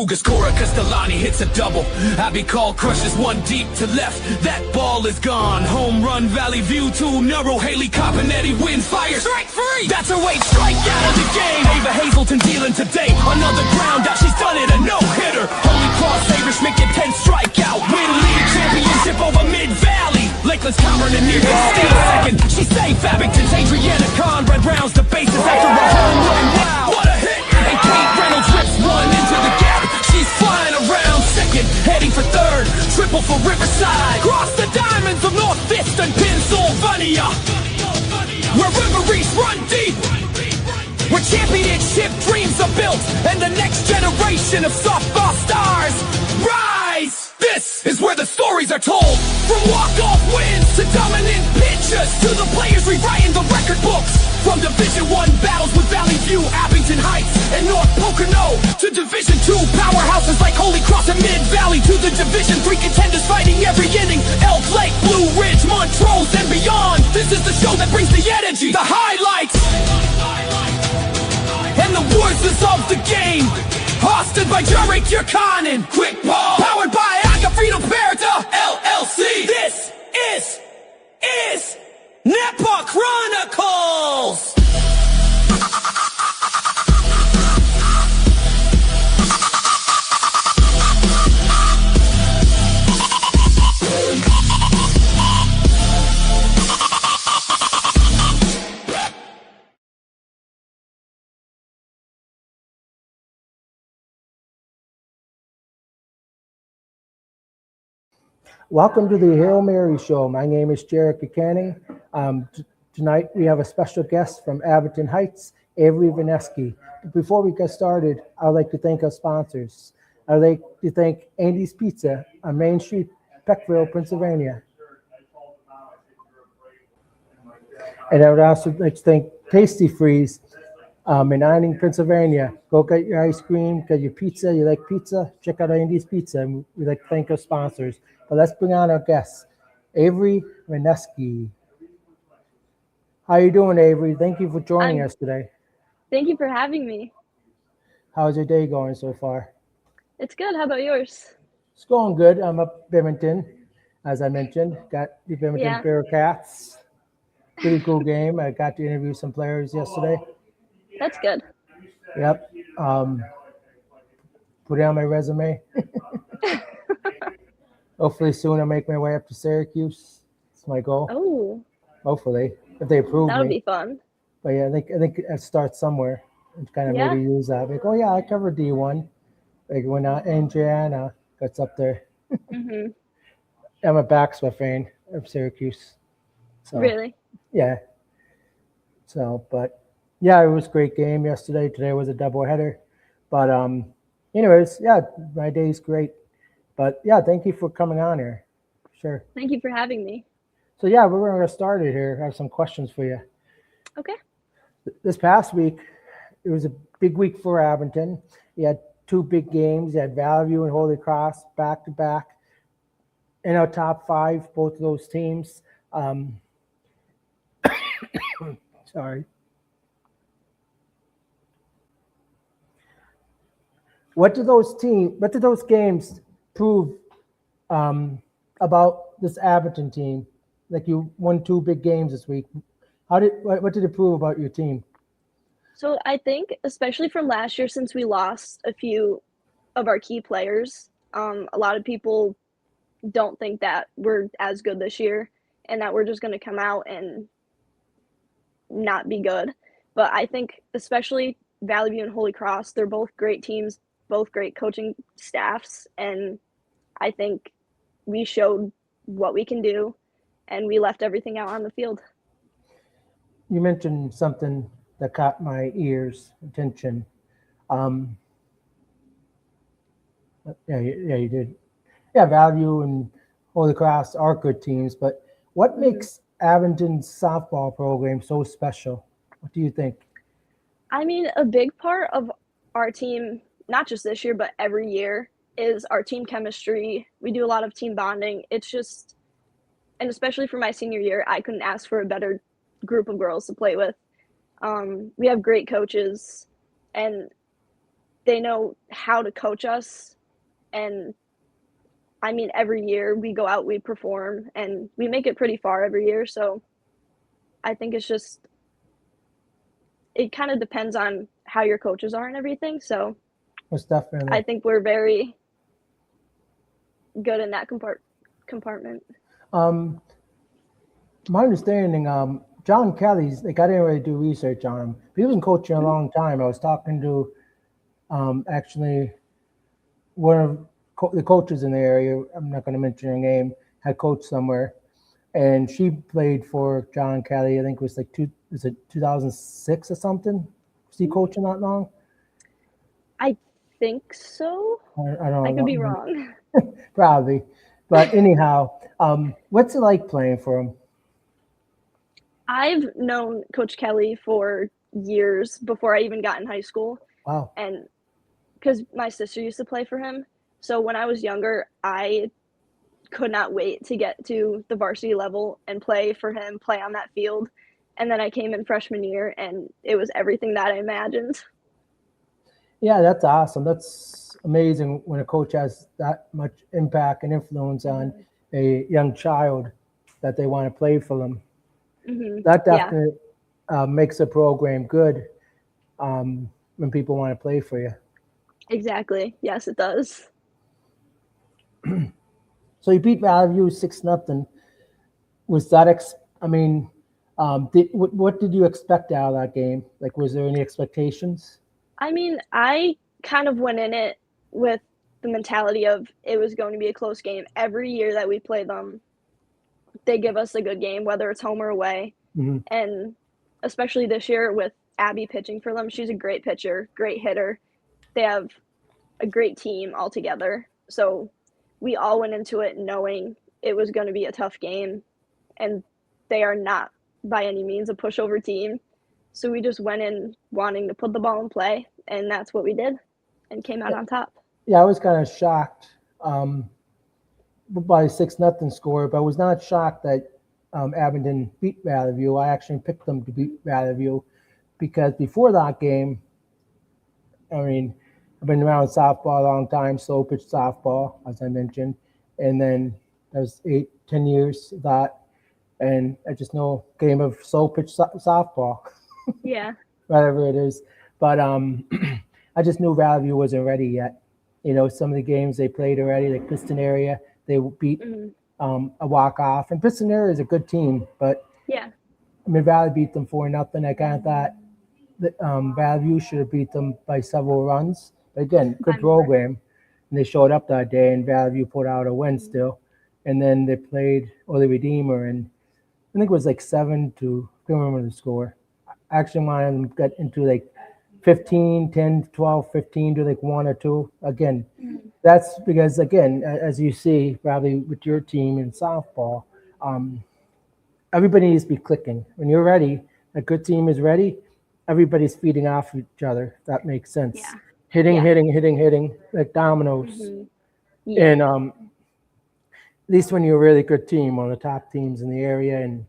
Rugas, Cora Castellani hits a double. Abby Call crushes one deep to left. That ball is gone. Home run, Valley View, 2-0. Haley Copanetti wins, fire, strike free. That's her weight, strike out of the game. Ava Hazelton dealing today. Another ground out, she's done it, a no-hitter. Holy Cross, Avery Venesky, 10 strikeout. Win league championship over Mid-Valley. Lakeland's covering and near steal second. She's safe, Abington's Adriana Conrad rounds the bases after a home run. Wow, what a hit! And Kate Reynolds rips one into the gap. She's flying around second, heading for third. Triple for Riverside. Cross the diamonds of North Fifth and Pennsylvania, where referees run deep, where championship dreams are built, and the next generation of softball stars rise. This is where the stories are told. From walk-off wins to dominant pitchers, to the players rewriting the record books. From Division I battles with Valley View, Abington Heights, and North Pocono, to Division II powerhouses like Holy Cross and Mid-Valley, to the Division III contenders fighting every inning, Elk Lake, Blue Ridge, Montrose, and beyond. This is the show that brings the energy, the highlights, and the woods of the game. Hosted by Jarek Yurkanin, Quick Ball, powered by Agafrito Berta, LLC. This is NEPA Chronicles! Welcome to the Hail Mary Show. My name is Jarek Buchanan. Tonight we have a special guest from Abington Heights, Avery Venesky. Before we get started, I'd like to thank our sponsors. I'd like to thank Andy's Pizza on Main Street, Peckville, Pennsylvania. And I would also like to thank Tasty Freeze in Ining, Pennsylvania. Go get your ice cream, get your pizza. You like pizza? Check out Andy's Pizza. And we'd like to thank our sponsors. But let's bring on our guest, Avery Venesky. How you doing, Avery? Thank you for joining us today. Thank you for having me. How's your day going so far? It's good. How about yours? It's going good. I'm up Bimington, as I mentioned. Got the Bimington Bearcats. Pretty cool game. I got to interview some players yesterday. That's good. Yep. Put it on my resume. Hopefully soon I'll make my way up to Syracuse. That's my goal. Oh. Hopefully, if they approve That would me. be fun. But yeah, I think it starts somewhere. And kind of maybe use that. Like, oh yeah, I covered D1. Like when Adriana gets up there. Mm-hmm. I'm a backsmith fan of Syracuse. So, really? Yeah. So, but yeah, it was a great game yesterday. Today was a doubleheader. But anyways, yeah, my day's great. But yeah, thank you for coming on here. Sure. Thank you for having me. So yeah, we're going to get started here. I have some questions for you. Okay. This past week, it was a big week for Abington. You had two big games. You had Valley View and Holy Cross back to back in our top five, both of those teams. Sorry. What did those games prove about this Abington team? Like you won two big games this week. What did it prove about your team? So I think, especially from last year, since we lost a few of our key players, a lot of people don't think that we're as good this year and that we're just going to come out and not be good. But I think especially Valley View and Holy Cross, they're both great teams, both great coaching staffs, and I think we showed what we can do, and we left everything out on the field. You mentioned something that caught my attention. Yeah, you did. Yeah, Value and Holy Cross are good teams, but what makes Abington's softball program so special? What do you think? I mean, a big part of our team, not just this year, but every year, is our team chemistry. We do a lot of team bonding. It's just, and especially for my senior year, I couldn't ask for a better group of girls to play with. We have great coaches, and they know how to coach us. And I mean, every year we go out, we perform, and we make it pretty far every year. So I think it's just, it kind of depends on how your coaches are and everything. So Most definitely. I think we're very good in that compartment. My understanding, John Kelly's, like, I didn't really do research on him, but he was coaching a long time. I was talking to actually one of the coaches in the area. I'm not going to mention her name. Had coached somewhere, and she played for John Kelly. I think it was like 2006 or something. Was he coaching that long? I think so. I don't know. I could be wrong. Probably, but anyhow, what's it like playing for him? I've known Coach Kelly for years before I even got in high school. Wow. And because my sister used to play for him. So when I was younger, I could not wait to get to the varsity level and play for him, play on that field. And then I came in freshman year, and it was everything that I imagined. Yeah, that's awesome. That's amazing when a coach has that much impact and influence on a young child that they want to play for them. Mm-hmm. That definitely makes a program good when people want to play for you. Exactly. Yes, it does. So you beat Valley View 6-0. Was that? What did you expect out of that game? Like, was there any expectations? I mean, I kind of went in it with the mentality of it was going to be a close game. Every year that we play them, they give us a good game, whether it's home or away. Mm-hmm. And especially this year with Abby pitching for them, she's a great pitcher, great hitter. They have a great team altogether. So we all went into it knowing it was going to be a tough game, and they are not by any means a pushover team. So we just went in wanting to put the ball in play, and that's what we did and came out on top. Yeah, I was kind of shocked by 6-0 score, but I was not shocked that Abington beat Valley View. I actually picked them to beat Valley View because before that game, I mean, I've been around softball a long time, slow pitch softball, as I mentioned, and then there's 8-10 years of that, and I just know game of slow pitch softball. Yeah. Whatever it is. But I just knew Valley View wasn't ready yet. You know, some of the games they played already, like Piston Area, they beat a walk-off. And Piston Area is a good team, but yeah, I mean, Valley beat them 4-0. I kind of thought that Valley View should have beat them by several runs. But again, good program. And they showed up that day, and Valley View put out a win still. And then they played Early Redeemer, and I think it was like 7-2. I can't remember the score. I actually wanted them to get into like 15, 10, 12, 15 to like 1 or 2. Again, that's because, again, as you see, probably with your team in softball, everybody needs to be clicking. When you're ready, a good team is ready, everybody's feeding off each other. That makes sense. Yeah. Hitting, like dominoes. Yeah. And at least when you're a really good team, one of the top teams in the area, and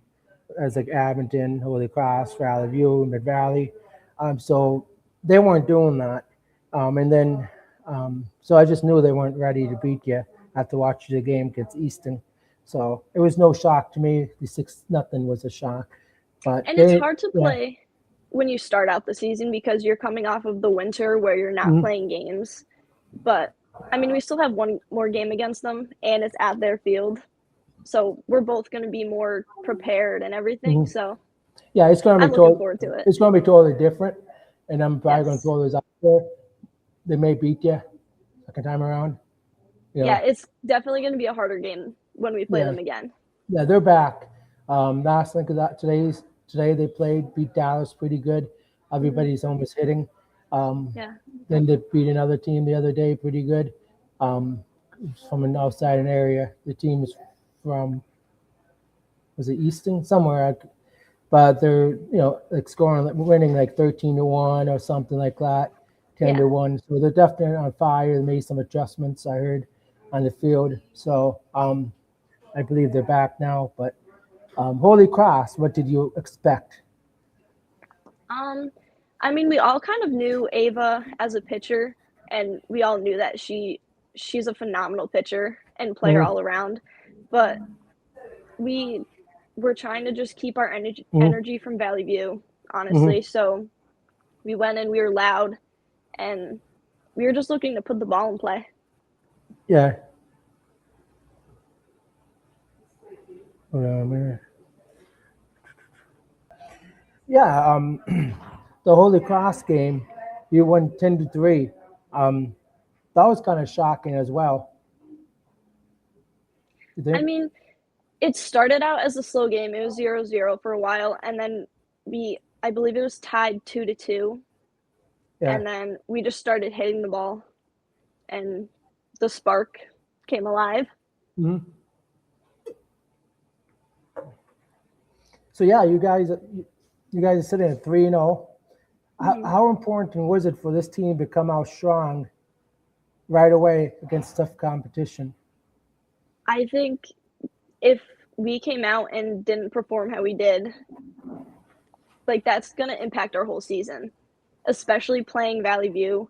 as like Abington, Holy Cross, Valley View, Mid Valley. So they weren't doing that. And then, so I just knew they weren't ready to beat you after watching the game against Easton. So it was no shock to me. The 6-0 was a shock. But it's hard to play when you start out the season because you're coming off of the winter where you're not playing games. But, I mean, we still have one more game against them, and it's at their field. So we're both going to be more prepared and everything. So yeah, it's going to be looking forward to it. It's going to be totally different, and I'm probably going to throw those out there. They may beat you second time around. You know? Yeah, it's definitely going to be a harder game when we play them again. Yeah, they're back. Last think of that today they played, beat Dallas pretty good. Everybody's almost hitting. Then they beat another team the other day pretty good. From an outside area. The team is from, was it Easton? Somewhere. But they're, like scoring, winning like 13-1 or something like that, 10-1. So they're definitely on fire. They made some adjustments, I heard, on the field. So I believe they're back now. But Holy Cross, what did you expect? I mean, we all kind of knew Ava as a pitcher. and we all knew that she's a phenomenal pitcher and player all around. But we were trying to just keep our energy from Valley View, honestly. So we went and we were loud, and we were just looking to put the ball in play. Yeah. Hold on a minute. Yeah, the Holy Cross game, you won 10-3. That was kind of shocking as well. You I think? mean, it started out as a slow game. It was 0-0 for a while, and then I believe it was tied 2-2, Yeah. and then we just started hitting the ball, and the spark came alive. So yeah, you guys are sitting at 3-0. How important was it for this team to come out strong right away against tough competition? I think if we came out and didn't perform how we did, like that's going to impact our whole season, especially playing Valley View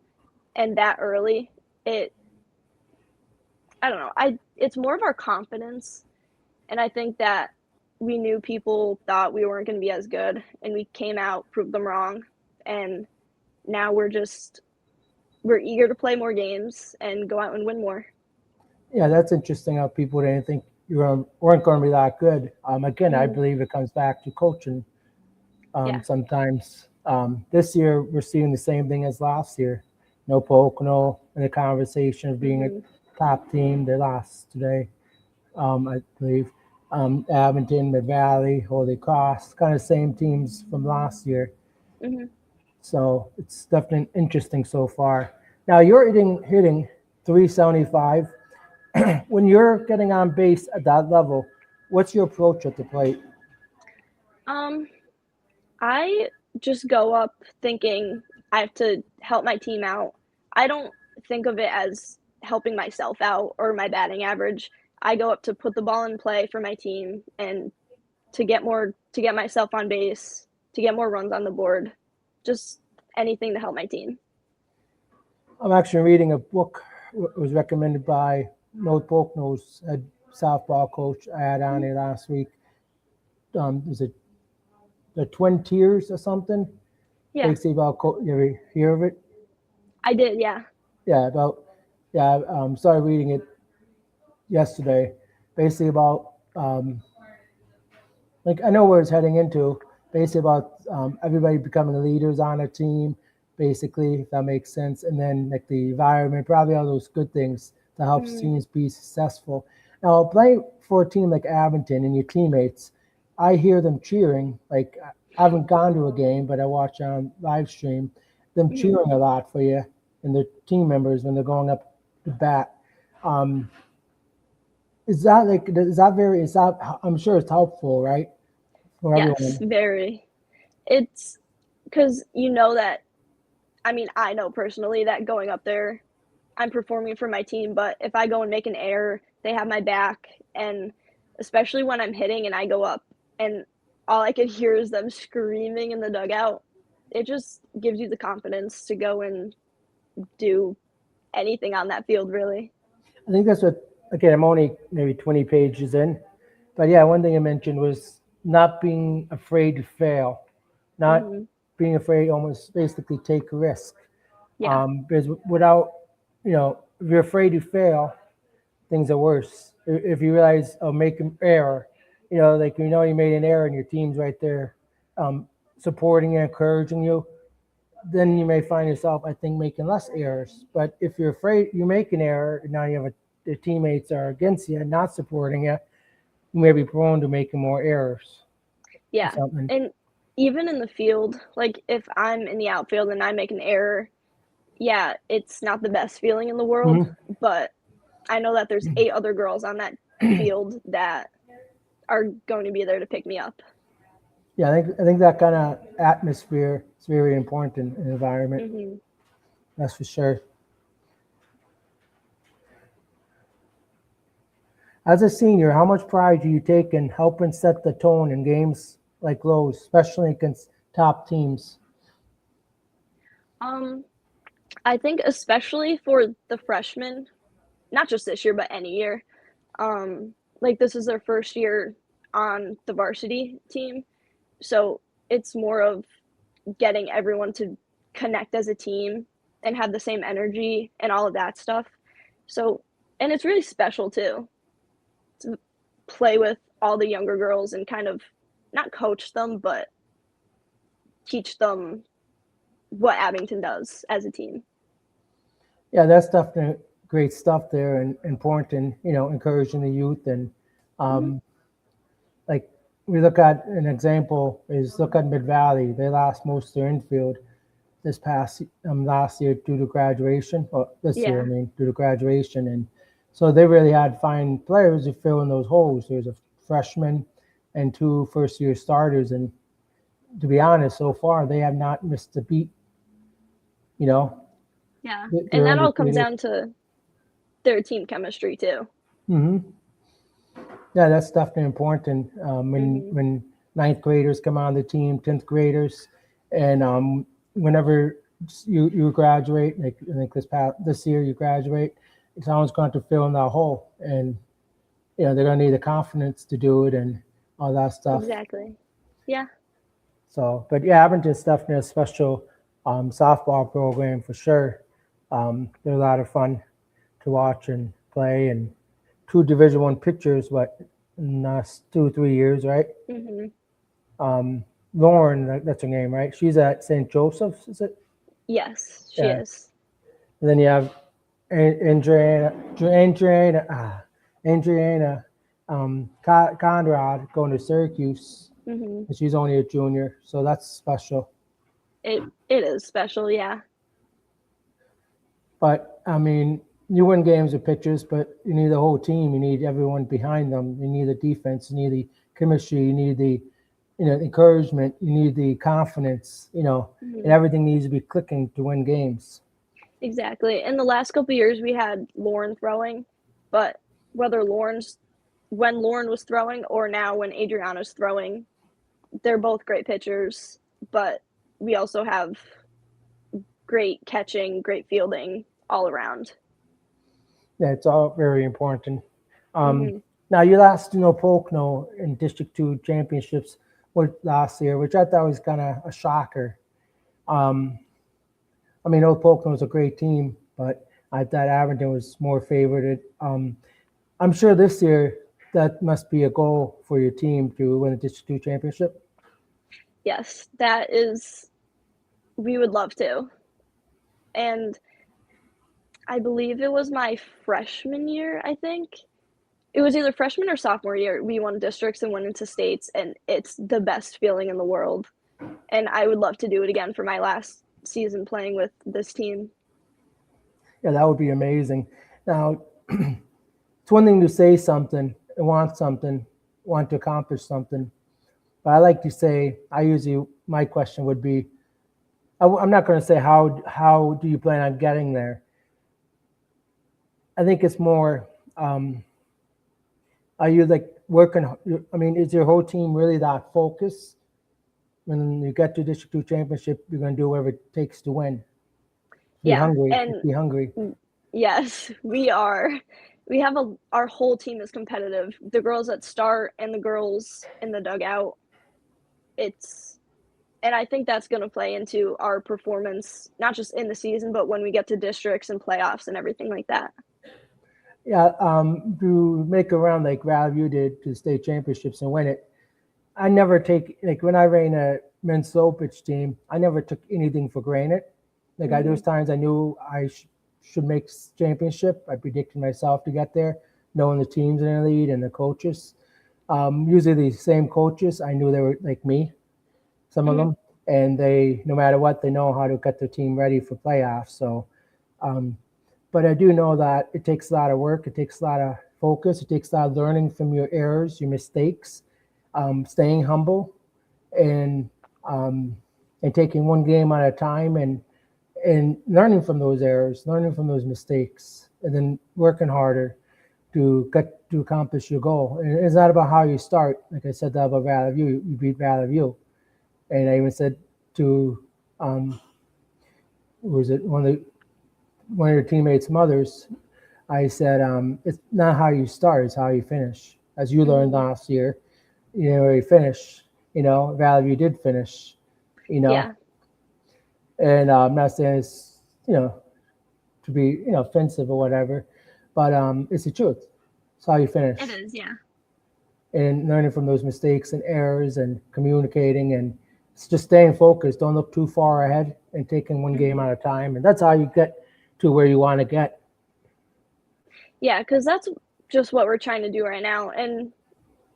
and that early. I don't know. It's more of our confidence, and I think that we knew people thought we weren't going to be as good, and we came out, proved them wrong, and now we're eager to play more games and go out and win more. Yeah, that's interesting how people didn't think you weren't going to be that good. Again, I believe it comes back to coaching. Sometimes this year we're seeing the same thing as last year. No Pocono in the conversation of being a top team. They lost today, I believe. Abington, Mid-Valley, Holy Cross, kind of same teams from last year. So it's definitely interesting so far. Now you're hitting 375. When you're getting on base at that level, what's your approach at the plate? I just go up thinking I have to help my team out. I don't think of it as helping myself out or my batting average. I go up to put the ball in play for my team and to get myself on base, to get more runs on the board, just anything to help my team. I'm actually reading a book. It was recommended by North Pocono's head softball coach. I had on it last week. Is it the Twin Tiers or something? Yeah. Basically about you ever hear of it? I did, yeah. Yeah, started reading it yesterday. Basically about like I know where it's heading into. Basically about everybody becoming leaders on a team. Basically, if that makes sense, and then like the environment, probably all those good things to help teams be successful. Now, playing for a team like Abington and your teammates, I hear them cheering. Like I haven't gone to a game, but I watch on live stream them cheering a lot for you and their team members when they're going up to bat. Is that I'm sure it's helpful, right? For Yes, everyone. very. It's because you know that, I know personally that going up there, I'm performing for my team, but if I go and make an error, they have my back, and especially when I'm hitting and I go up and all I could hear is them screaming in the dugout, it just gives you the confidence to go and do anything on that field, really. I think that's what, again, I'm only maybe 20 pages in. But yeah, one thing I mentioned was not being afraid to fail, not being afraid, almost basically take a risk. Yeah. Because without, if you're afraid to fail, things are worse. If you realize, make an error, like you made an error and your team's right there supporting you, encouraging you, then you may find yourself, I think, making less errors. But if you're afraid you make an error and now you have the teammates are against you and not supporting you, you may be prone to making more errors. Yeah. And even in the field, like if I'm in the outfield and I make an error, yeah, it's not the best feeling in the world, but I know that there's 8 other girls on that field that are going to be there to pick me up. Yeah, I think that kind of atmosphere is very important in an environment. That's for sure. As a senior, how much pride do you take in helping set the tone in games like those, especially against top teams? I think especially for the freshmen, not just this year, but any year, like this is their first year on the varsity team. So it's more of getting everyone to connect as a team and have the same energy and all of that stuff. So, and it's really special too to play with all the younger girls and kind of not coach them, but teach them what Abington does as a team. Yeah, that's definitely great stuff there, and important, encouraging the youth. And like we look at an example is look at Mid Valley. They lost most of their infield this past last year due to graduation, or this year, I Yeah. mean, due to graduation. And so they really had fine players to fill in those holes. There's a freshman and 2 first-year starters, and to be honest, so far they have not missed a beat. Yeah. They're And that all comes undefeated. down to their team chemistry too. Hmm. Yeah, that's definitely important. Mhm. When ninth graders come on the team, 10th graders, and whenever you graduate, like I think this year you graduate, someone's going to fill in that hole, and they're going to need the confidence to do it and all that stuff. Exactly. Yeah. So, but yeah, Abington's definitely a special softball program for sure. They're a lot of fun to watch and play, and 2 Division One pitchers, what, in the last 2 3 years, right? Mhm. Lauren, that's her name, right? She's at St. Joseph's, is it? Yes, she Yeah. is. And then you have Andriana Conrad going to Syracuse, Mhm. and she's only a junior, so that's special. It is special, yeah. But I mean, you win games with pitchers, but you need the whole team. You need everyone behind them. You need the defense. You need the chemistry. You need the encouragement. You need the confidence. And Mhm. everything needs to be clicking to win games. Exactly. In the last couple years, we had Lauren throwing, but whether when Lauren was throwing or now when Adriana's throwing, they're both great pitchers, but we also have great catching, great fielding all around. Yeah, it's all very important. Um, Mhm. Now you lost to Pocono in District Two championships last year, which I thought was kind of a shocker. Um, I mean, Old Pocono was a great team, but I thought Abington was more favored. I'm sure this year that must be a goal for your team to win the District Two championship. Yes, that is we would love to. And I believe it was my freshman year, I think. It was either freshman or sophomore year, we won districts and went into states, and it's the best feeling in the world. And I would love to do it again for my last season playing with this team. Yeah, that would be amazing. Now, it's one thing to say something, want to accomplish something, but I like to say, my question would be, I'm not going to say how do you plan on getting there. I think it's more, are you like working? I mean, is your whole team really that focused? When you get to District Two championship, you're going to do whatever it takes to win. Be Yeah, hungry. and Be hungry. yes, we are. We have our whole team is competitive. The girls that start and the girls in the dugout. It's and I think that's going to play into our performance, not just in the season, but when we get to districts and playoffs and everything like that. Yeah, to make a run like Valley did to state championships and win it. I never take like when I ran a men's slow pitch team. I never took anything for granted. Like there Hmm. was times I knew I should make championship. I predicted myself to get there, knowing the teams in the lead and the coaches. Usually the same coaches. I knew they were like me, some of Hmm. them, and they no matter what they know how to get their team ready for playoffs. So, um, but I do know that it takes a lot of work. It takes a lot of focus. It takes a lot of learning from your errors, your mistakes, staying humble, and um, and taking one game at a time, and learning from those errors, learning from those mistakes, and then working harder to accomplish your goal. And it's not about how you start. Like I said that about Valley View, you beat Valley View, and I even said to was it one of the one of your teammates' mothers, I said, it's not how you start, it's how you finish. As you learned last year, you finish, Valley View did finish, Yeah. and I'm not saying it's, to be, offensive or whatever, but it's the truth. It's how you finish. It is, yeah. And learning from those mistakes and errors and communicating and just staying focused. Don't look too far ahead and taking one game at a time. And that's how you get to where you want to get. Yeah, because that's just what we're trying to do right now. And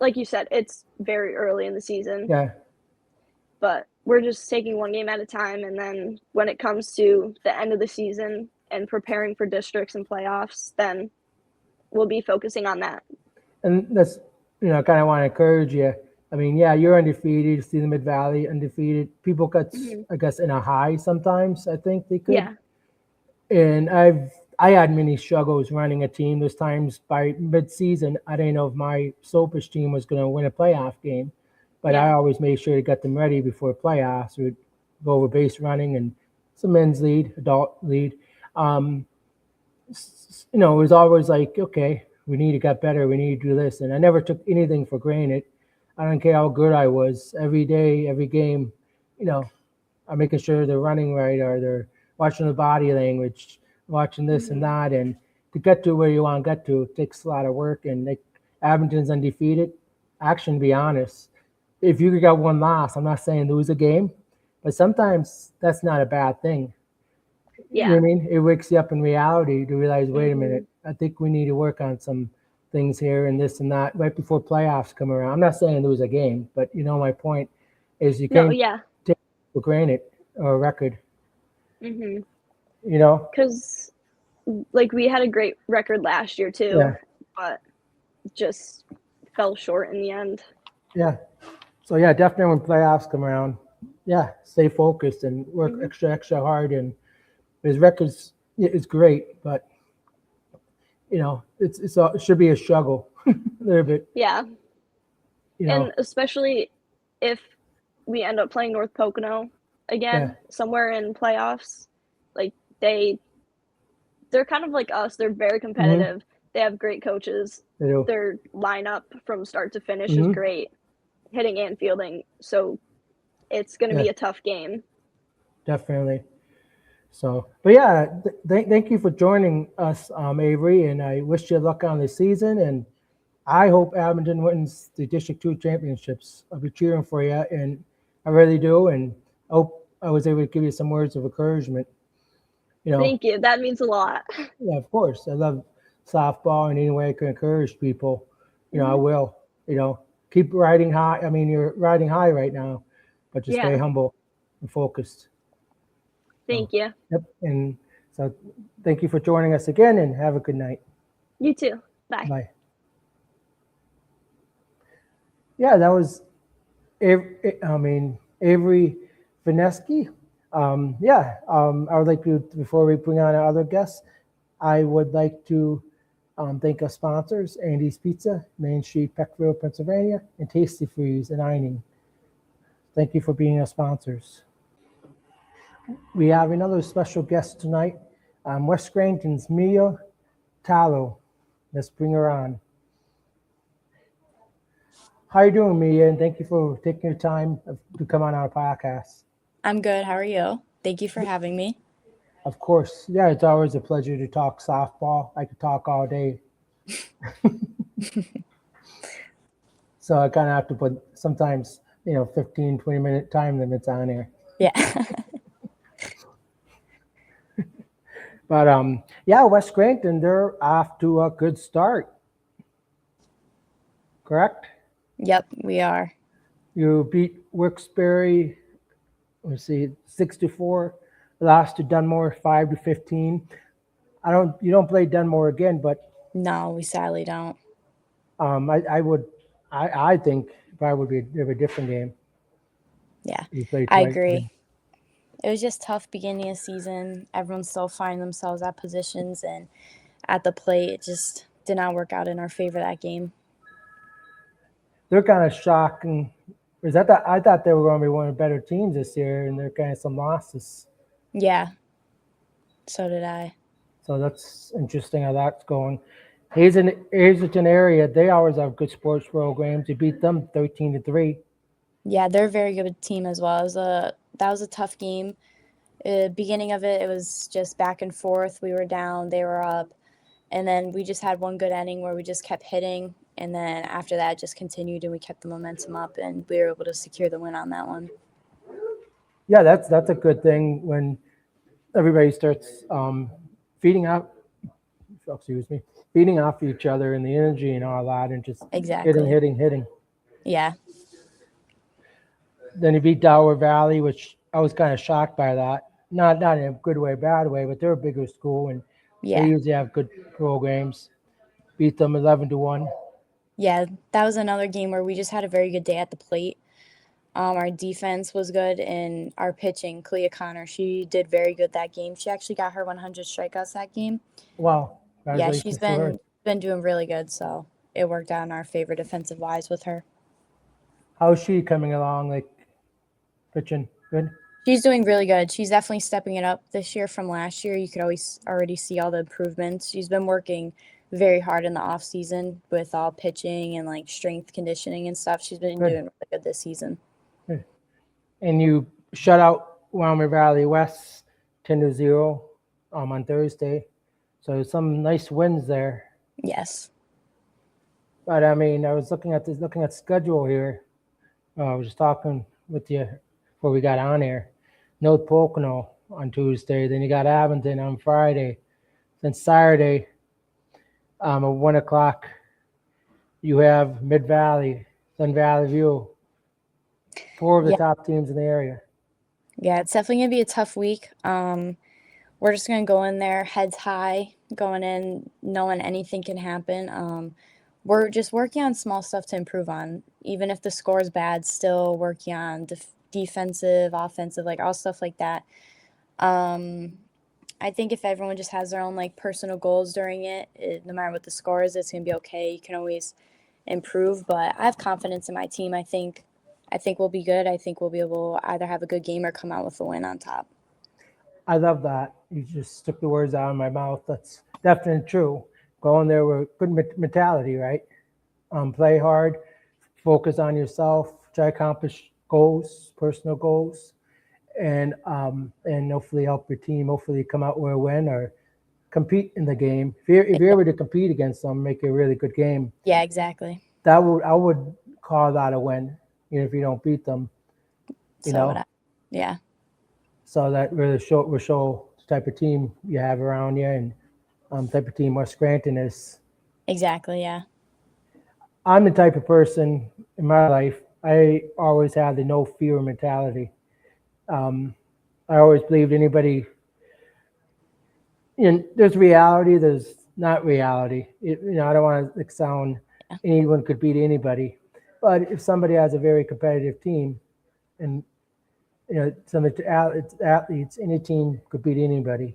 like you said, it's very early in the season. Yeah. But we're just taking one game at a time. And then when it comes to the end of the season and preparing for districts and playoffs, then we'll be focusing on that. And that's, kind of want to encourage you. I mean, yeah, you're undefeated. You see the Mid Valley undefeated. People got, I guess, in a high sometimes. I think they could. Yeah. And I had many struggles running a team. Those times by mid-season, I didn't know if my Sopish team was going to win a playoff game, but I always made sure to get them ready before playoffs. We'd go over base running and some men's lead, adult lead. It was always like, okay, we need to get better. We need to do this. And I never took anything for granted. I don't care how good I was. Every day, every game, I'm making sure they're running right or they're watching the body language, watching this and that. And to get to where you want to get to, it takes a lot of work. And Abington's undefeated. Actually, to be honest, if you got one loss, I'm not saying lose a game, but sometimes that's not a bad thing. Yeah. You know what I mean? It wakes you up in reality to realize, wait a minute, I think we need to work on some things here and this and that right before playoffs come around. I'm not saying lose a game, but my point is you can't take for granted a record. Because we had a great record last year too, but just fell short in the end. Yeah. So definitely when playoffs come around, stay focused and work extra hard. And his records is great, but it should be a struggle a little bit. Yeah. And especially if we end up playing North Pocono again somewhere in playoffs, they're kind of like us. They're very competitive. They have great coaches. They do. Their lineup from start to finish is great, hitting and fielding. So it's going to be a tough game. Definitely. So, but thank you for joining us, Avery, and I wish you luck on the season. And I hope Abington wins the District 2 championships. I'll be cheering for you, and I really do. And I hope I was able to give you some words of encouragement. Thank you. That means a lot. Yeah, of course. I love softball, and any way I can encourage people, I will. Keep riding high. I mean, you're riding high right now, but just stay humble and focused. Thank you. Yep. And so thank you for joining us again, and have a good night. You too. Bye. Bye. Yeah, that was Avery Venesky. I would like to, before we bring on our other guests, I would like to thank our sponsors, Andy's Pizza, Main Street, Peckville, Pennsylvania, and Tasty Freeze in Eining. Thank you for being our sponsors. We have another special guest tonight, West Scranton's Mia Tallo. Let's bring her on. How you doing, Mia? And thank you for taking your time to come on our podcast. I'm good. How are you? Thank you for having me. Of course. Yeah, it's always a pleasure to talk softball. I could talk all day. So I kind of have to put sometimes, 15, 20-minute time limits on there. Yeah. But West Scranton, they're off to a good start. Correct? Yep, we are. You beat Wilkes-Barre, 6-4. Lost to Dunmore 5-15. You don't play Dunmore again, but no, we sadly don't. I think probably would be a different game. Yeah, I agree. It was just tough beginning of season. Everyone's still finding themselves at positions, and at the plate, it just did not work out in our favor that game. They're kind of shocking. I thought they were going to be one of the better teams this year, and they're kind of some losses. Yeah, so did I. So that's interesting how that's going. Hazelton area, they always have good sports programs. You beat them 13-3. Yeah, they're a very good team as well. That was a tough game. Beginning of it was just back and forth. We were down, they were up, and then we just had one good inning where we just kept hitting, and then after that, it just continued, and we kept the momentum up, and we were able to secure the win on that one. Yeah, that's a good thing when everybody starts feeding off each other and the energy and all that, and just Exactly. hitting. Yeah. Then you beat Delaware Valley, which I was kind of shocked by that. Not in a good way, bad way, but they're a bigger school and Yeah. they usually have good programs. Beat them 11-1. Yeah, that was another game where we just had a very good day at the plate. Our defense was good, and our pitching, Clea Connor, she did very good that game. She actually got her 100 strikeouts that game. Wow. Yeah, she's been doing really good, so it worked out in our favor defensive-wise with her. How's she coming along, like pitching? Good? She's doing really good. She's definitely stepping it up this year from last year. You could always already see all the improvements. She's been working very hard in the off season with all pitching and like strength conditioning and stuff. She's been doing really good this season. Good. And you shut out Wyoming Valley West 10-0 on Thursday. So some nice wins there. Yes. But I mean, I was looking at schedule here. I was just talking with you before we got on air. North Pocono on Tuesday. Then you got Abington on Friday. Then Saturday, at 1 o'clock, you have Mid Valley, then Valley View. 4 of the top teams in the area. Yeah, it's definitely going to be a tough week. We're just going to go in there heads high, going in knowing anything can happen. We're just working on small stuff to improve on. Even if the score is bad, still working on defensive, offensive, like all stuff like that. I think if everyone just has their own like personal goals during it, no matter what the score is, it's going to be okay. You can always improve, but I have confidence in my team. I think we'll be good. I think we'll be able to either have a good game or come out with a win on top. I love that. You just took the words out of my mouth. That's definitely true. Go in there with good mentality, right? Play hard, focus on yourself, try to accomplish goals, personal goals, and hopefully help your team. Hopefully come out with a win or compete in the game. If you're able to compete against them, make it a really good game. Yeah, exactly. I would call that a win, even if you don't beat them. You know. Yeah. So that really will show the type of team you have around you and type of team where Scranton is. Exactly, yeah. I'm the type of person in my life, I always had the no fear mentality. I always believed anybody, there's reality, there's not reality. I don't want to sound anyone could beat anybody. But if somebody has a very competitive team and some athletes, any team could beat anybody.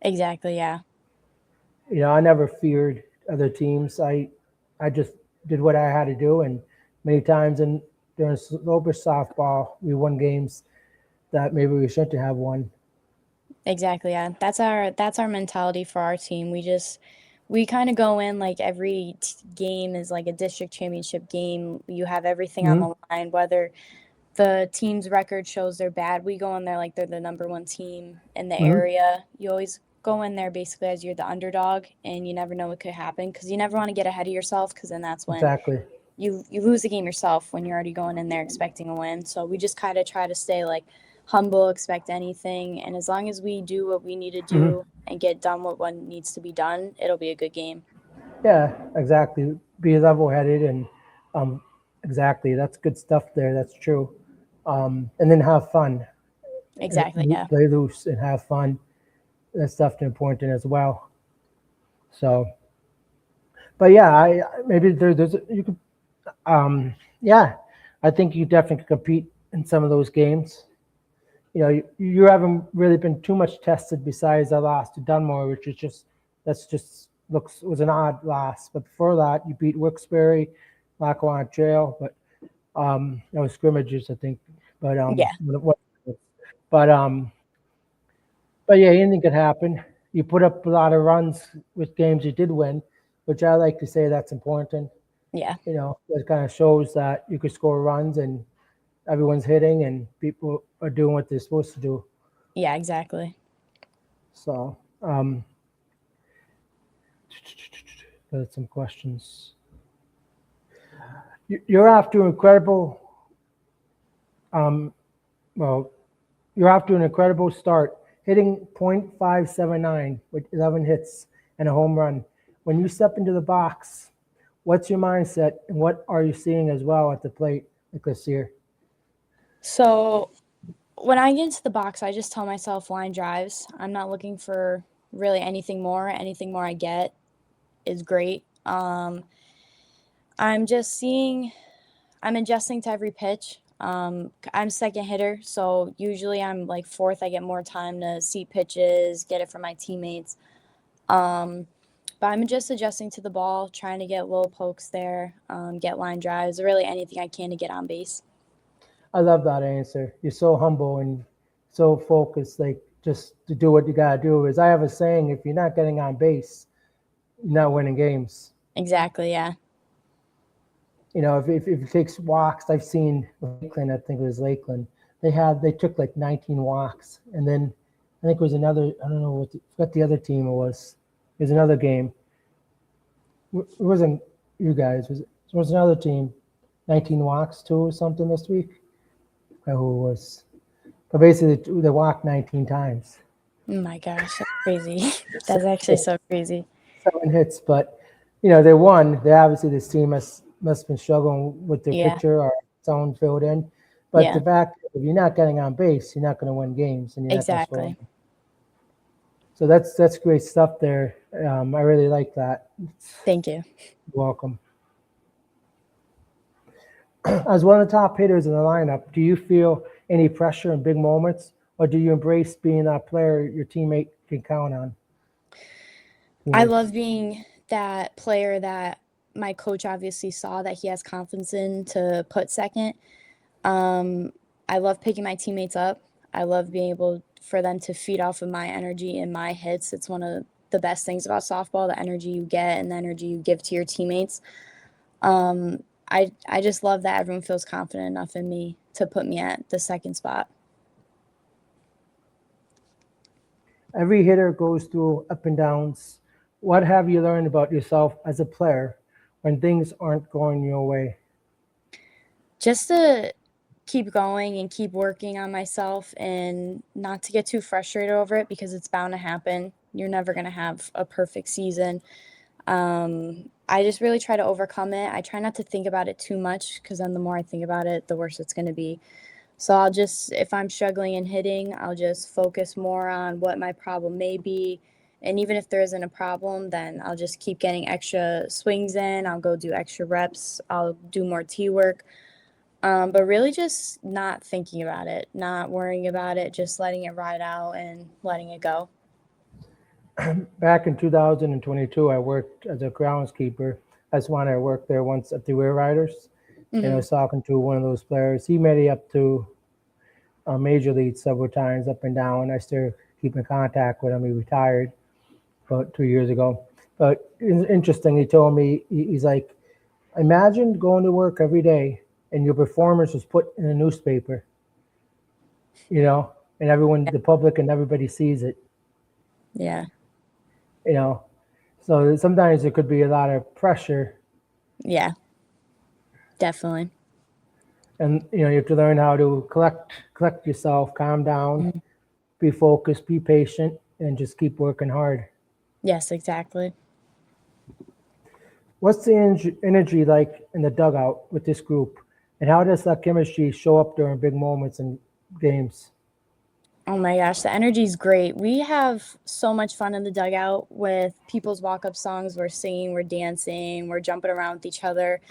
Exactly, yeah. I never feared other teams. I just did what I had to do, and many times during sloper softball, we won games that maybe we shouldn't have won. Exactly, yeah. That's our mentality for our team. We kind of go in like every game is like a district championship game. You have everything on the line, whether the team's record shows they're bad. We go in there like they're the number one team in the area. You always go in there basically as you're the underdog, and you never know what could happen because you never want to get ahead of yourself because then that's when you lose the game yourself when you're already going in there expecting a win. So we just kind of try to stay like humble, expect anything, and as long as we do what we need to do and get done what needs to be done, it'll be a good game. Yeah, exactly. Be level-headed and exactly. That's good stuff there. That's true. And then have fun. Exactly, yeah. Play loose and have fun. That's definitely important as well. So, but yeah, maybe there's you could, I think you definitely could compete in some of those games. You haven't really been too much tested besides a loss to Dunmore, which is was an odd loss. But before that, you beat Wilkes-Barre, Lackawanna Trail, but that was scrimmages, I think. But yeah, anything could happen. you put up a lot of runs with games you did win, which I like to say that's important. Yeah. It kind of shows that you could score runs and everyone's hitting and people are doing what they're supposed to do. Yeah, exactly. So, got some questions. You're off to incredible. You're off to an incredible start, hitting .579 with 11 hits and a home run. When you step into the box, what's your mindset and what are you seeing as well at the plate this year? So when I get into the box, I just tell myself line drives. I'm not looking for really anything more. Anything more I get is great. I'm adjusting to every pitch. I'm second hitter, so usually I'm like fourth. I get more time to see pitches, get it from my teammates. But I'm just adjusting to the ball, trying to get little pokes there, get line drives, really anything I can to get on base. I love that answer. You're so humble and so focused, like just to do what you gotta do. As I have a saying, if you're not getting on base, you're not winning games. Exactly, yeah. If it takes walks, I've seen Lakeland, I think it was Lakeland, they took like 19 walks. And then I think it was another, I don't know what the other team was. It was another game. It wasn't you guys. It was another team. 19 walks too or something this week. I don't know who it was. But basically they walked 19 times. Oh my gosh, that's crazy. That's actually so crazy. 7 hits, but they won. Obviously this team must have been struggling with their pitcher or someone filled in. But the fact, if you're not getting on base, you're not going to win games. And you're exactly. Not so that's great stuff there. I really like that. Thank you. You're welcome. As one of the top hitters in the lineup, do you feel any pressure in big moments, or do you embrace being that player your teammate can count on? I love being that player that my coach obviously saw that he has confidence in to put second. I love picking my teammates up. I love being able for them to feed off of my energy and my hits. It's one of the best things about softball, the energy you get and the energy you give to your teammates. I just love that everyone feels confident enough in me to put me at the second spot. Every hitter goes through up and downs. What have you learned about yourself as a player when things aren't going your way? Just to keep going and keep working on myself and not to get too frustrated over it because it's bound to happen. You're never going to have a perfect season. I just really try to overcome it. I try not to think about it too much because then the more I think about it, the worse it's going to be. So I'll just, if I'm struggling in hitting, I'll just focus more on what my problem may be. And even if there isn't a problem, then I'll just keep getting extra swings in. I'll go do extra reps. I'll do more tee work. But really just not thinking about it, not worrying about it, just letting it ride out and letting it go. Back in 2022, I worked as a groundskeeper. That's when I worked there once at the Rear Riders. And I was talking to one of those players. He made it up to a major league several times, up and down. I still keep in contact with him. He retired about 2 years ago. But it's interesting. He told me, he's like, imagine going to work every day and your performance was put in a newspaper, and everyone, the public and everybody sees it. Yeah. So sometimes there could be a lot of pressure. Yeah. Definitely. And you have to learn how to collect yourself, calm down, be focused, be patient, and just keep working hard. Yes, exactly. What's the energy like in the dugout with this group, and how does that chemistry show up during big moments in games? Oh my gosh, the energy is great. We have so much fun in the dugout with people's walk-up songs. We're singing, we're dancing, we're jumping around with each other.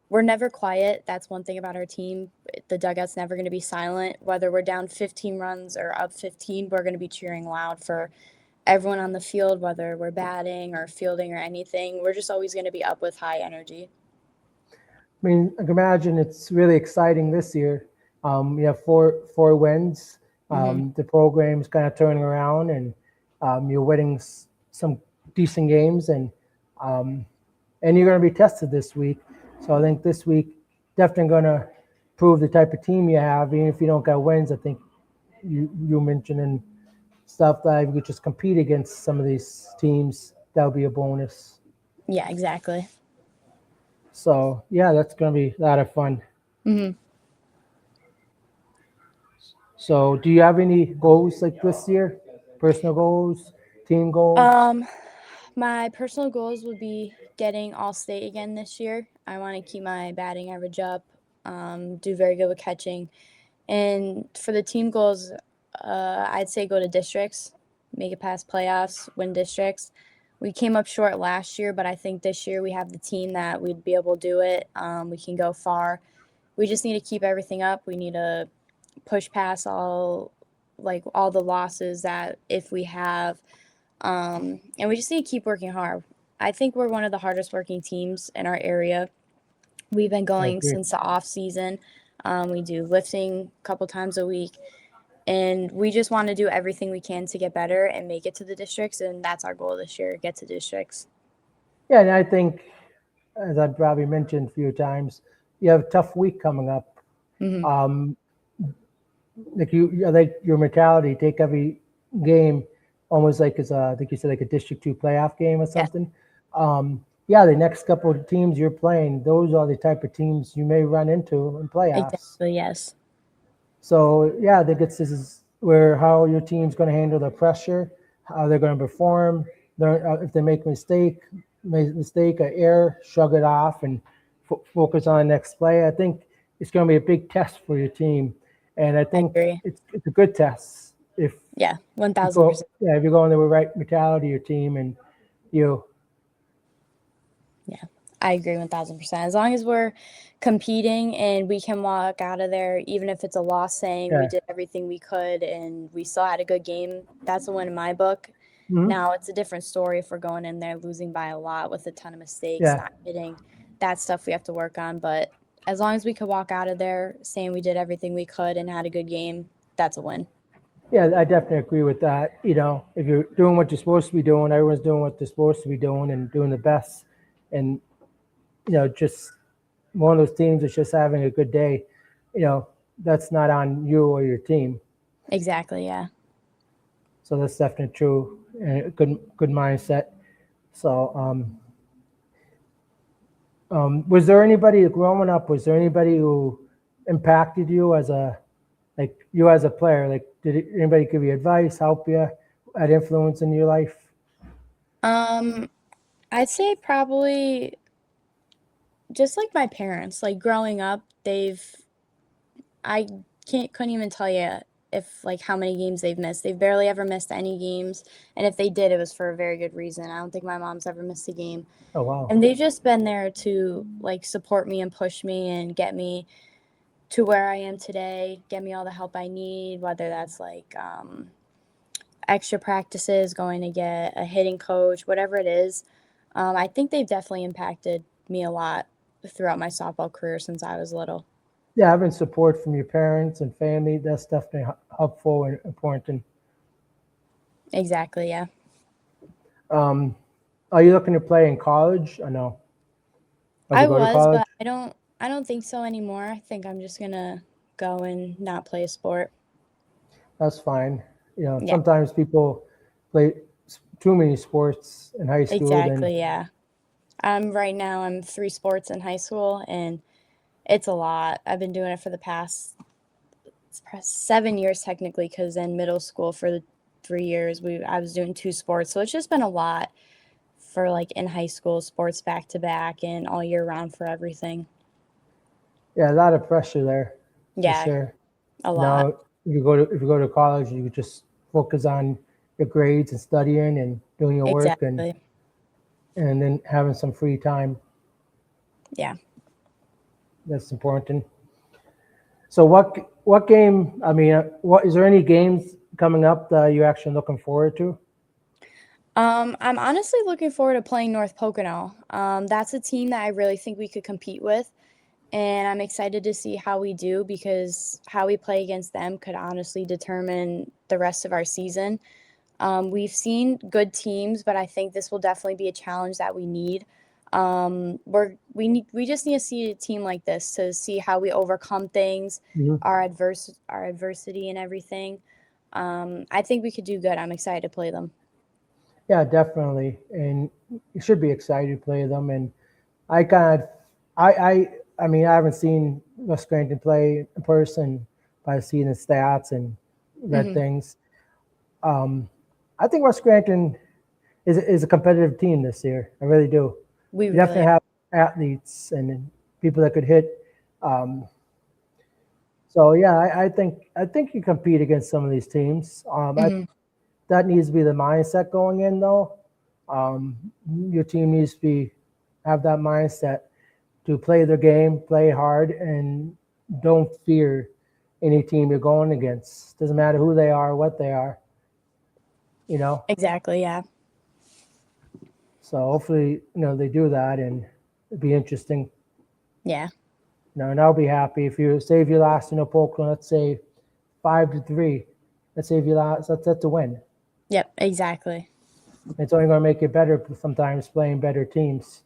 We're never quiet. That's one thing about our team. The dugout's never going to be silent. Whether we're down 15 runs or up 15, we're going to be cheering loud for everyone on the field, whether we're batting or fielding or anything. We're just always going to be up with high energy. I mean, I can imagine it's really exciting this year. You have four wins. The program's kind of turning around, and You're winning some decent games, and you're going to be tested this week. So I think this week definitely going to prove the type of team you have. Even if you don't get wins, I think you mentioned and stuff that if you could just compete against some of these teams, that would be a bonus. Yeah, exactly. So yeah, that's going to be a lot of fun. Mm-hmm. So do you have any goals like this year? Personal goals, team goals? My personal goals would be getting All-State again this year. I want to keep my batting average up, do very good with catching. And for the team goals, I'd say go to districts, make it past playoffs, win districts. We came up short last year, but I think this year we have the team that we'd be able to do it. We can go far. We just need to keep everything up. We need to push past all the losses that if we have, and we just need to keep working hard. I think we're one of the hardest working teams in our area. We've been going since the off season. We do lifting a couple times a week, and we just want to do everything we can to get better and make it to the districts. And that's our goal this year: get to districts. Yeah, and I think, as I've probably mentioned a few times, you have a tough week coming up. Mm-hmm. Like your mentality, take every game almost like as I think you said, like a District 2 playoff game or something. Yeah, the next couple of teams you're playing, those are the type of teams you may run into in playoffs. Exactly, yes. So yeah, I think this is where how your team's going to handle the pressure, how they're going to perform. If they make a mistake, an error, shrug it off and focus on the next play. I think it's going to be a big test for your team, and I think it's a good test. 1,000%. If you're going there with the right mentality, your team and you. Yeah, I agree 1,000%. As long as we're competing and we can walk out of there, even if it's a loss, saying we did everything we could and we still had a good game, that's a win in my book. Mm-hmm. Now, it's a different story if we're going in there losing by a lot with a ton of mistakes, not hitting. That stuff we have to work on. But as long as we could walk out of there saying we did everything we could and had a good game, that's a win. Yeah, I definitely agree with that. You know, if you're doing what you're supposed to be doing, everyone's doing what they're supposed to be doing and doing the best. And, you know, just one of those teams is just having a good day, you know, that's not on you or your team. Exactly, yeah. So that's definitely true and a good mindset. So, was there anybody growing up, who impacted you as a player? Like, did anybody give you advice, help you, had influence in your life? I'd say probably just like my parents. Like growing up, I couldn't even tell you how many games they've missed. They've barely ever missed any games, and if they did, it was for a very good reason. I don't think my mom's ever missed a game. Oh wow! And they've just been there to support me and push me and get me to where I am today, get me all the help I need, whether that's extra practices, going to get a hitting coach, whatever it is. I think they've definitely impacted me a lot throughout my softball career since I was little. Yeah, having support from your parents and family, that's definitely helpful and important. Exactly, yeah. Are you looking to play in college or no? I was, but I don't think so anymore. I think I'm just gonna go and not play a sport. That's fine. You know, sometimes people play too many sports in high school. Exactly, yeah. Right now I'm 3 sports in high school, and it's a lot. I've been doing it for the past 7 years technically, because in middle school for the 3 years I was doing 2 sports. So it's just been a lot for in high school, sports back to back and all year round for everything. Yeah, a lot of pressure there. Yeah, for sure. A lot. Now, if you go to college, you just focus on your grades and studying and doing your work and then having some free time. Yeah. That's important. So what game, is there any games coming up that you're actually looking forward to? I'm honestly looking forward to playing North Pocono. That's a team that I really think we could compete with, and I'm excited to see how we do, because how we play against them could honestly determine the rest of our season. We've seen good teams, but I think this will definitely be a challenge that we need. We just need to see a team like this to see how we overcome things, our adversity and everything. I think we could do good. I'm excited to play them. Yeah, definitely, and you should be excited to play them. And I mean, I haven't seen West Scranton play in person, but I've seen the stats and read things. I think West Scranton is a competitive team this year. I really do. We definitely have athletes and people that could hit. So yeah, I think you compete against some of these teams. That needs to be the mindset going in, though. Your team needs to have that mindset to play their game, play hard, and don't fear any team you're going against. Doesn't matter who they are, what they are. You know. Exactly. Yeah. So hopefully, they do that, and it'd be interesting. Yeah. And I'll be happy if you lost in Oakland, let's say 5-3. Let's say if you lost, that's a win. Yep, exactly. It's only going to make it better sometimes playing better teams.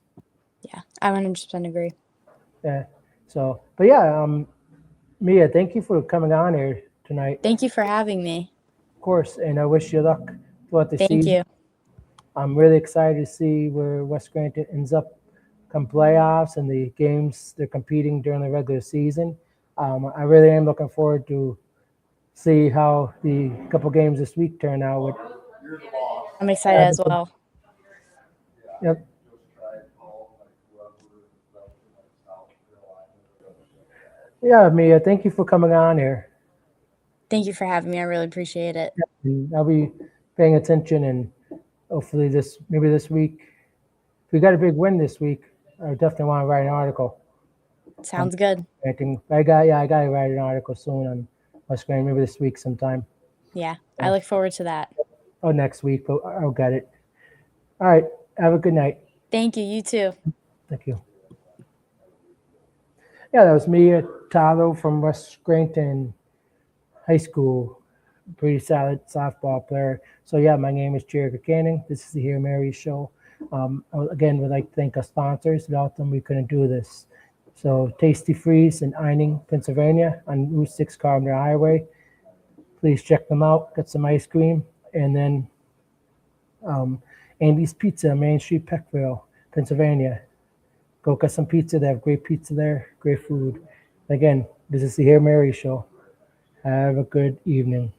Yeah, I 100% agree. Yeah. So, but yeah, Mia, thank you for coming on here tonight. Thank you for having me. Of course, and I wish you luck throughout the season. Thank you. I'm really excited to see where West Scranton ends up come playoffs and the games they're competing during the regular season. I really am looking forward to see how the couple games this week turn out. I'm excited as well. Yep. Yeah, Mia, thank you for coming on here. Thank you for having me. I really appreciate it. And I'll be paying attention, and hopefully maybe this week, if we got a big win this week, I definitely want to write an article. Sounds good. I got to write an article soon on West Scranton, maybe this week sometime. Yeah, I look forward to that. Oh, next week, but I'll get it. All right, have a good night. Thank you. You too. Thank you. Yeah, that was Mia Tallo from West Scranton High School. Pretty solid softball player. So yeah, my name is Jerica Canning. This is the Here Mary Show. Again, we'd like to thank our sponsors. Without them, we couldn't do this. So Tasty Freeze in Eining, Pennsylvania on Route 6 Carpenter Highway. Please check them out. Get some ice cream. And then Andy's Pizza, Main Street, Peckville, Pennsylvania. Go get some pizza. They have great pizza there, great food. Again, this is the Here Mary Show. Have a good evening.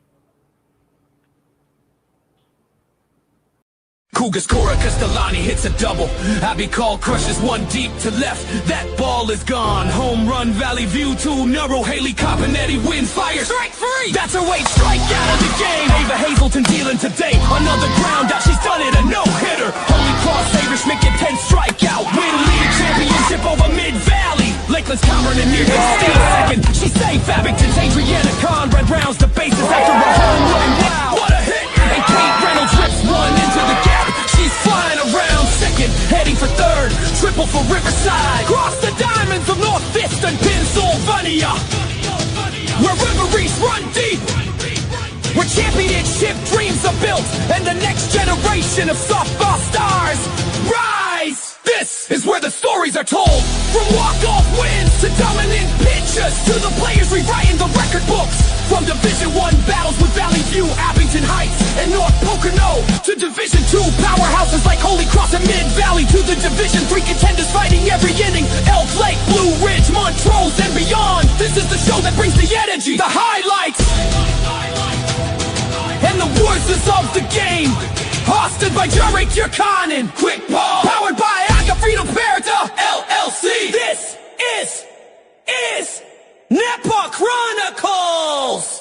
Cougars Cora Castellani hits a double. Abby Call crushes one deep to left. That ball is gone. Home run, Valley View 2. Neuro Haley Copanetti wins. Fire. Strike free. That's her weight. Strike out of the game. Ava Hazelton dealing today. Another ground out. She's done it. A no-hitter. Holy Cross Irish make it 10 strikeout. Win league championship over Mid-Valley. Lakeland's Cameron and near steal second. She's safe. Abington's Adriana Conrad rounds the bases after a home run. Wow. What a hit. And Kate Reynolds rips one into the gap. She's flying around second, heading for third. Triple for Riverside. Cross the diamonds of North Fifth and Pennsylvania. Where reveries run deep. Where championship dreams are built. And the next generation of softball stars rise. This is where the stories are told. From walk-off wins to dominant pitchers, to the players rewriting the record books. From Division I battles with Valley View, Abington Heights, and North Pocono, to Division II powerhouses like Holy Cross and Mid-Valley, to the Division III contenders fighting every inning, Elk Lake, Blue Ridge, Montrose, and beyond. This is the show that brings the energy, the highlights, and the wizards of the game. Hosted by Jarek Yurkanin, Quick Paul, powered by Agafrito Perta, LLC. This is NEPA Chronicles!